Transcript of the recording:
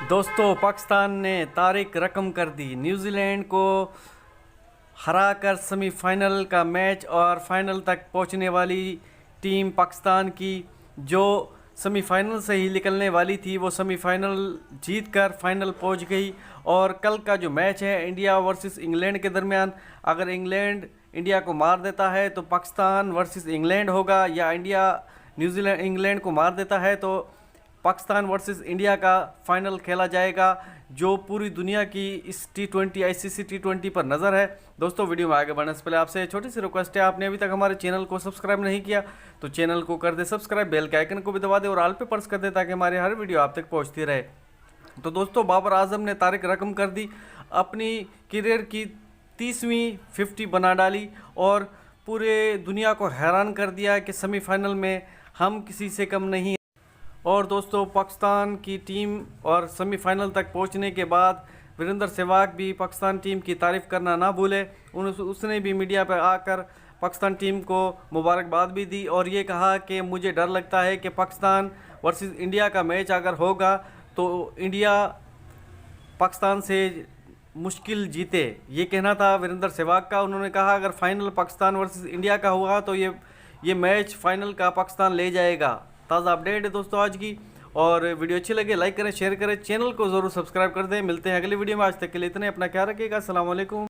दोस्तों पाकिस्तान ने तारीख रकम कर दी। न्यूजीलैंड को हराकर सेमीफाइनल का मैच और फाइनल तक पहुंचने वाली टीम पाकिस्तान की, जो सेमीफाइनल से ही निकलने वाली थी, वो सेमीफाइनल जीतकर फाइनल पहुंच गई। और कल का जो मैच है इंडिया वर्सेस इंग्लैंड के दरमियान, अगर इंग्लैंड इंडिया को मार देता है तो पाकिस्तान वर्सेस इंग्लैंड होगा, या इंडिया न्यूजीलैंड इंग्लैंड को मार देता है तो पाकिस्तान वर्सेस इंडिया का फाइनल खेला जाएगा, जो पूरी दुनिया की इस T20 ICC T20 पर नज़र है। दोस्तों वीडियो में आगे बढ़ने से पहले आपसे छोटी सी रिक्वेस्ट है, आपने अभी तक हमारे चैनल को सब्सक्राइब नहीं किया तो चैनल को कर दे सब्सक्राइब, बेल के आइकन को भी दबा दे और ऑल पे प्रेस कर दे ताकि हमारी हर वीडियो आप तक पहुंचती रहे। तो दोस्तों बाबर आजम ने तारीख रकम कर दी, अपनी करियर की 30वीं 50 बना डाली और पूरे दुनिया को हैरान कर दिया कि सेमीफाइनल में हम किसी से कम नहीं। और दोस्तों पाकिस्तान की टीम और सेमीफाइनल तक पहुंचने के बाद वीरेंद्र सहवाग भी पाकिस्तान टीम की तारीफ़ करना ना भूले। उसने भी मीडिया पर आकर पाकिस्तान टीम को मुबारकबाद भी दी और ये कहा कि मुझे डर लगता है कि पाकिस्तान वर्सेस इंडिया का मैच अगर होगा तो इंडिया पाकिस्तान से मुश्किल जीते। ये कहना था वीरेंद्र सहवाग का। उन्होंने कहा अगर फाइनल पाकिस्तान वर्सेस इंडिया का हुआ तो ये मैच फाइनल का पाकिस्तान ले जाएगा। ताज़ा अपडेट है दोस्तों आज की, और वीडियो अच्छी लगे लाइक करें, शेयर करें, चैनल को ज़रूर सब्सक्राइब कर दें। मिलते हैं अगली वीडियो में, आज तक के लिए इतने, अपना ख्याल रखिएगा। अस्सलाम वालेकुम।